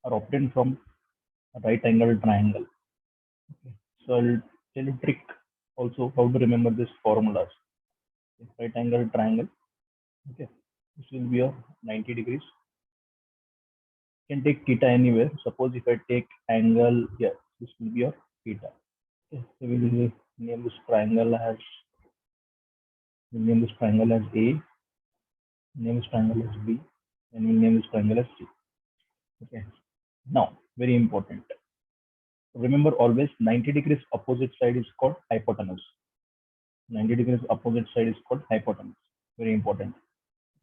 are obtained from a right angle triangle. Okay. So I'll tell you trick also how to remember these formulas. Okay. Right angle triangle. Okay. This will be your 90 degrees. You can take theta anywhere. Suppose if I take angle here, this will be your theta. Okay. So we will name this triangle as A, name this triangle as B, and we'll name this triangle as C. Okay. Now, very important. Remember always 90 degrees opposite side is called hypotenuse. 90 degrees opposite side is called hypotenuse. Very important.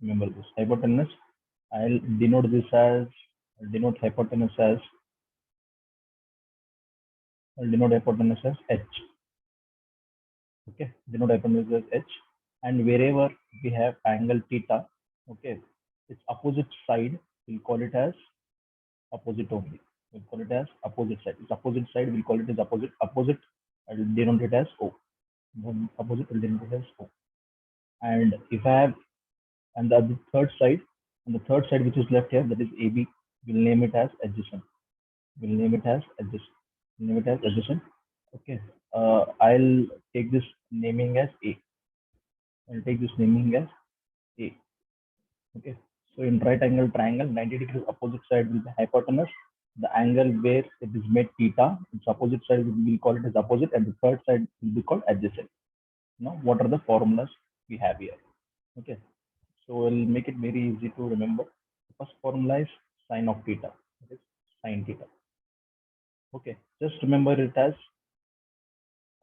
Remember this. Hypotenuse. I'll denote this as hypotenuse as H. Okay. Denote hypotenuse as H. And wherever we have angle theta, okay, its opposite side, we'll call it as opposite only. We'll call it as opposite side. Its opposite side, we'll call it as opposite. Opposite, I'll denote it as O. Opposite, will denote it as O. And if I have, and the third side, which is left here, that is AB, we'll name it as adjacent. Okay. I'll take this naming as A. Okay. So in right angle triangle, 90 degrees opposite side will be hypotenuse. The angle where it is made theta, its opposite side will call it as opposite, and the third side will be called adjacent. Now, what are the formulas we have here? Okay. So we'll make it very easy to remember. The first formula is sine of theta. That is sine theta. Okay. Just remember it as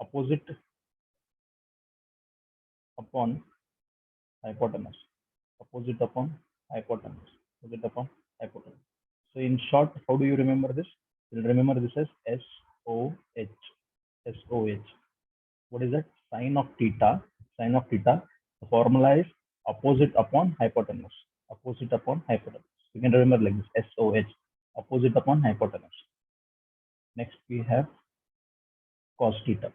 opposite upon hypotenuse. Opposite upon hypotenuse. Opposite upon hypotenuse. So in short, how do you remember this? You'll remember this as SOH. SOH. What is that? Sine of theta. Sine of theta. The formula is opposite upon hypotenuse. Opposite upon hypotenuse. You can remember like this. SOH. Opposite upon hypotenuse. Next we have cos theta.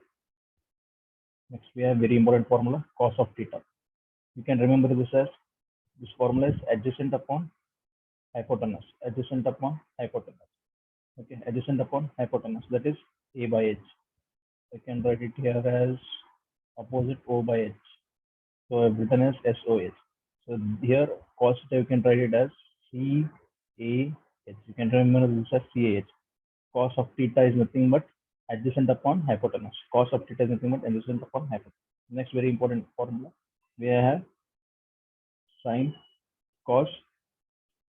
Next we have very important formula, cos of theta. You can remember this as, this formula is adjacent upon hypotenuse. Adjacent upon hypotenuse. Okay, adjacent upon hypotenuse. That is A by H. I can write it here as opposite O by H. So I've written as SOH. So here cos theta you can write it as CAH. You can remember this as CAH. Cos of theta is nothing but adjacent upon hypotenuse. Cos of theta is nothing but adjacent upon hypotenuse. Next very important formula. We have sine, cos,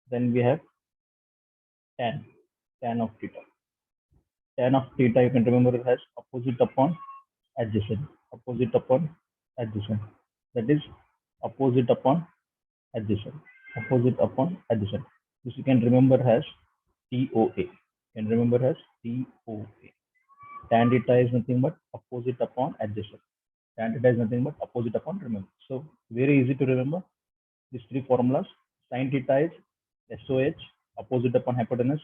then we have tan of theta. Tan of theta you can remember it as opposite upon adjacent. Opposite upon adjacent. That is opposite upon adjacent. Opposite upon adjacent. This you can remember as TOA. You can remember as TOA. Tan theta is nothing but opposite upon adjacent. Tan theta is nothing but opposite upon remember. So very easy to remember these three formulas. Sin theta is SOH, opposite upon hypotenuse.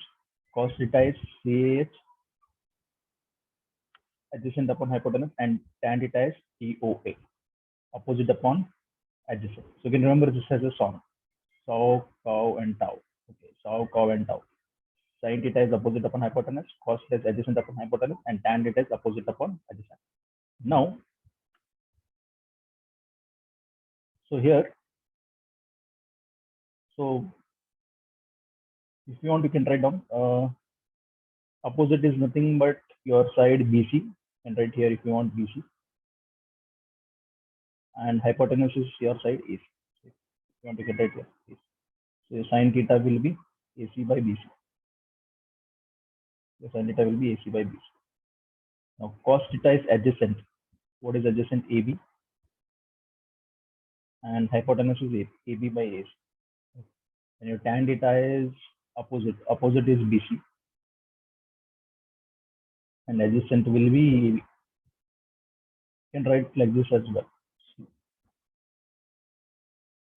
Cos theta is CAH, adjacent upon hypotenuse, and tan theta is TOA, opposite upon adjacent. So you can remember this as a song. Sau, cow, and tau. Okay, sau, cow, and tau. Sin theta is opposite upon hypotenuse, cos theta is adjacent upon hypotenuse, and tan theta is opposite upon adjacent. Now, so here, so if you want, you can write down opposite is nothing but your side BC, and right here if you want BC, and hypotenuse is your side AC. If you want to get right here, so sin theta will be AC by BC. The sin theta will be AC by BC. Now cos theta is adjacent. What is adjacent? AB, and hypotenuse is AB by AC. And your tan theta is opposite. Opposite is BC, and adjacent will be AB. You can write like this as well.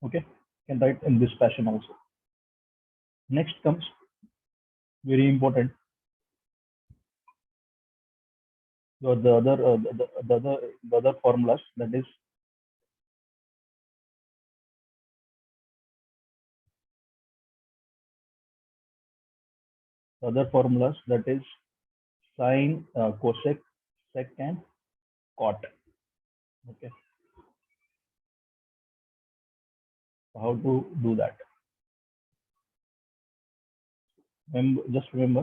Okay, you can write in this fashion also. Next comes very important. The other formulas, that is The other formulas, that is sine, cosec, sec, and cot. Okay. So how to do that? Just remember,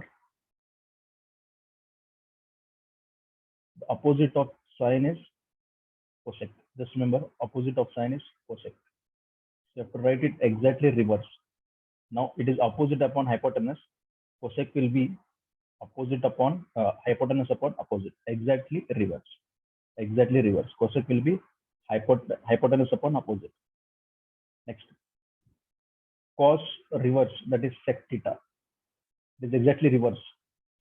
the opposite of sine is cosec. Just remember, opposite of sine is cosec. So you have to write it exactly reverse. Now it is opposite upon hypotenuse. Cosec will be opposite upon hypotenuse upon opposite. Exactly reverse. Exactly reverse. Cosec will be hypotenuse upon opposite. Next, cos reverse, that is sec theta. It is exactly reverse.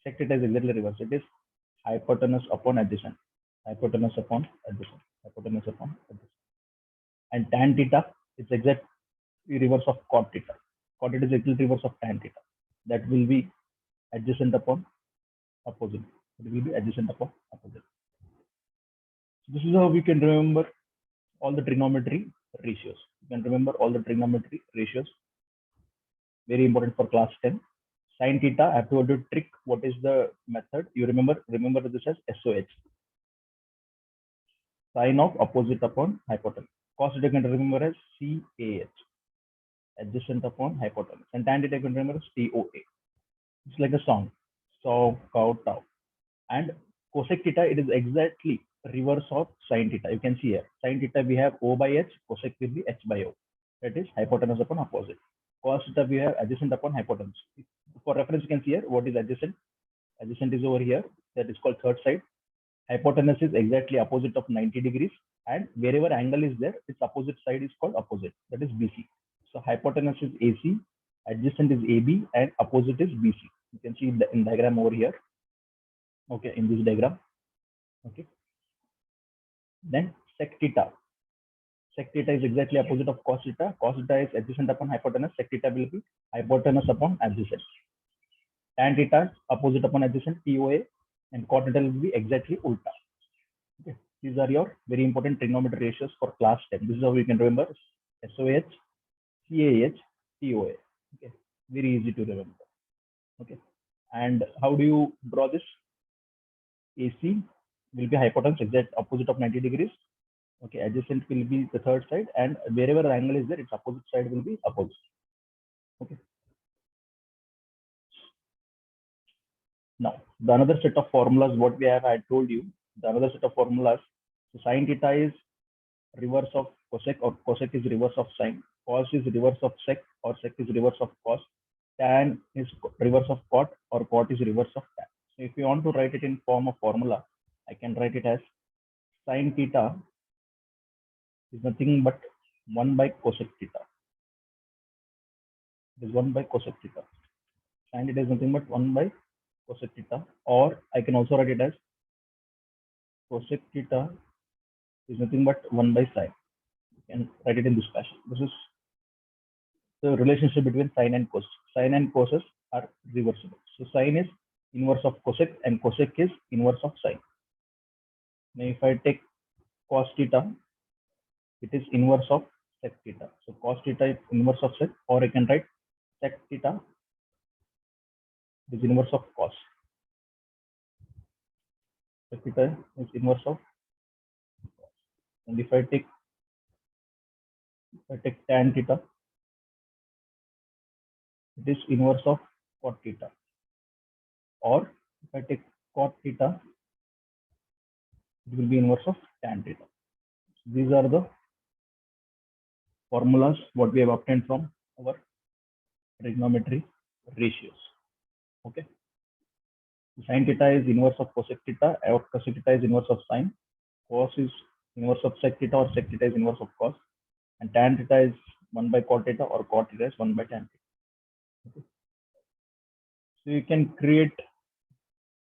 Sec theta is exactly reverse. It is hypotenuse upon adjacent. Hypotenuse upon adjacent. Hypotenuse upon adjacent. And tan theta is exactly reverse of cot theta. Cot theta is exactly reverse of tan theta. That will be adjacent upon opposite. It will be adjacent upon opposite. So this is how we can remember all the trigonometry ratios. You can remember all the trigonometry ratios. Very important for class 10. Sin theta, I have told you trick. What is the method? You remember this as SOH. Sine of opposite upon hypotenuse. Cos theta you can remember as CAH. Adjacent upon hypotenuse. And tan theta you can remember as TOA. It's like a song. So, cow, tau. And cosec theta, it is exactly reverse of sin theta. You can see here. Sin theta we have O by H. Cosec will be H by O. That is hypotenuse upon opposite. Cos theta we have adjacent upon hypotenuse. For reference, you can see here what is adjacent. Adjacent is over here. That is called third side. Hypotenuse is exactly opposite of 90 degrees. And wherever angle is there, its opposite side is called opposite. That is BC. So hypotenuse is AC, adjacent is AB, and opposite is BC. You can see in diagram over here. Okay, in this diagram. Okay. Then sec theta. Sec theta is exactly opposite of cos theta. Cos theta is adjacent upon hypotenuse. Sec theta will be hypotenuse upon adjacent. Tan theta opposite upon adjacent, TOA, and cot theta will be exactly ulta. Okay. These are your very important trigonometry ratios for class 10. This is how we can remember SOH, CAH, TOA. Okay. Very easy to remember. Okay. And how do you draw this? AC will be hypotenuse exact opposite of 90 degrees. Okay, adjacent will be the third side, and wherever the angle is there, its opposite side will be opposite. Okay. Now, the another set of formulas, what we have, I told you, the another set of formulas. So sine theta is reverse of cosec, or cosec is reverse of sine. Cos is reverse of sec, or sec is reverse of cos. Tan is reverse of cot, or cot is reverse of tan. So if you want to write it in form of formula, I can write it as sine theta is nothing but 1 by cosec theta. It is 1 by cosec theta. And it is nothing but 1 by cosec theta. Or I can also write it as cosec theta is nothing but 1 by sine. You can write it in this fashion. This is the relationship between sine and cos. Sine and coses are reversible. So sine is inverse of cosec, and cosec is inverse of sine. Now if I take cos theta, it is inverse of sec theta. So cos theta is inverse of sec, or I can write sec theta is inverse of cos. Sec theta is inverse of cos. And if I take tan theta, it is inverse of cot theta. Or if I take cot theta, it will be inverse of tan theta. These are the formulas what we have obtained from our trigonometry ratios. Okay. Sin theta is inverse of cosec theta, or cosec theta is inverse of sine. Cos is inverse of sec theta, or sec theta is inverse of cos. And tan theta is 1 by cot theta, or cot theta is 1 by tan theta. Okay. So you can create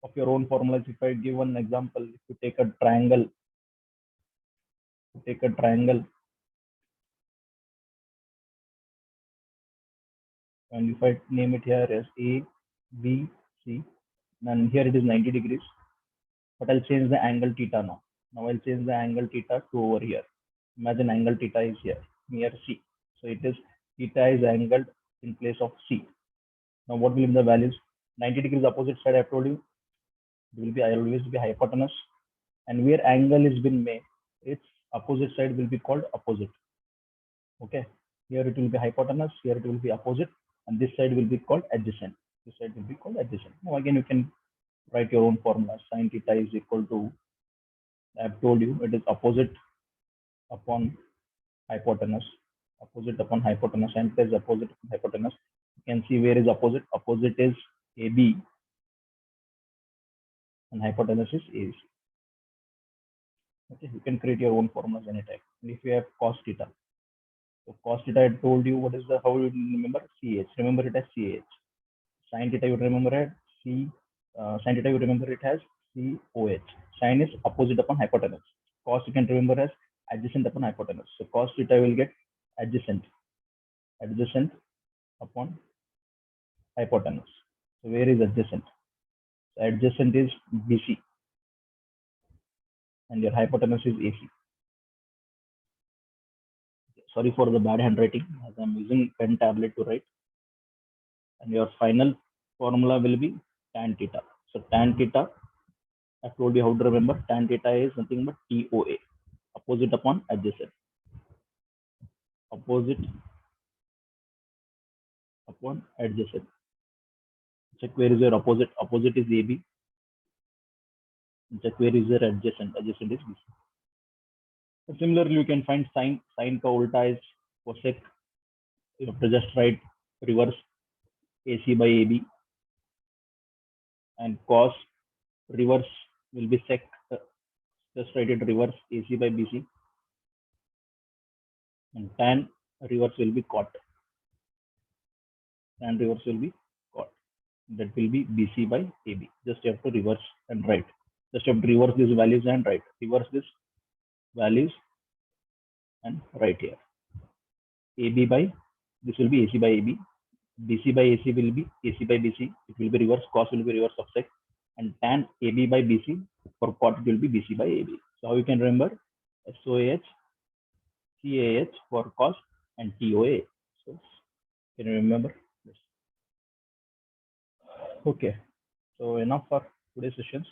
of your own formulas. If I give one example, if you take a triangle, and if I name it here as A, B, C, and here it is 90 degrees, but I'll change the angle theta now. Now I'll change the angle theta to over here. Imagine angle theta is here near C. So it is theta is angled in place of C. Now what will be the values? 90 degrees opposite side, I've told you, it will be always be hypotenuse. And where angle is been made, its opposite side will be called opposite. Okay. Here it will be hypotenuse, here it will be opposite, and this side will be called adjacent. This side will be called adjacent. Now again, you can write your own formula. Sine theta is equal to, I've told you, it is opposite upon hypotenuse, opposite upon hypotenuse, and it is opposite upon hypotenuse. You can see where is opposite. Opposite is AB, and hypotenuse is AC. Okay, you can create your own formulas anytime. And if you have cos theta, so cos theta, I told you what is the, how you remember, CH. Remember it as CH. Sin theta, you remember it sin theta, you remember it as COH. Sin is opposite upon hypotenuse. Cos you can remember as adjacent upon hypotenuse. So cos theta will get adjacent upon hypotenuse. So where is adjacent? So adjacent is BC, and your hypotenuse is AC. Sorry for the bad handwriting, as I'm using pen tablet to write. And your final formula will be tan theta. So tan theta, I told you how to remember. Tan theta is nothing but TOA, opposite upon adjacent. Opposite upon adjacent. Check where is your opposite. Opposite is AB. Check where is your adjacent. Adjacent is BC. So similarly, you can find sine. Sine ka ulta is cosec. You have to just write reverse AC by AB. And cos reverse will be sec. Just write it reverse AC by BC. And tan reverse will be cot. Tan reverse will be cot. That will be BC by AB. Just you have to reverse and write. Just you have to reverse these values and write. Reverse these values and write here. AB by, this will be AC by AB. BC by AC will be AC by BC. It will be reverse. Cos will be reverse of sec. And tan AB by BC, for cot it will be BC by AB. So how you can remember? SOH, CAH for cos, and TOA. So can you remember this? Okay. So enough for today's sessions.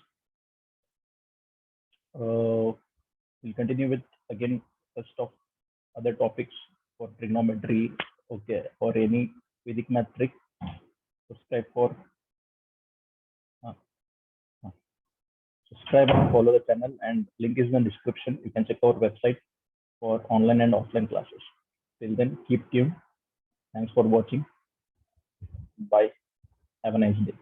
We'll continue with again rest of other topics for trigonometry, okay, or any Vedic math trick. Subscribe for subscribe and follow the channel, and link is in the description. You can check our website for online and offline classes. Till then, keep tuned. Thanks for watching. Bye. Have a nice day.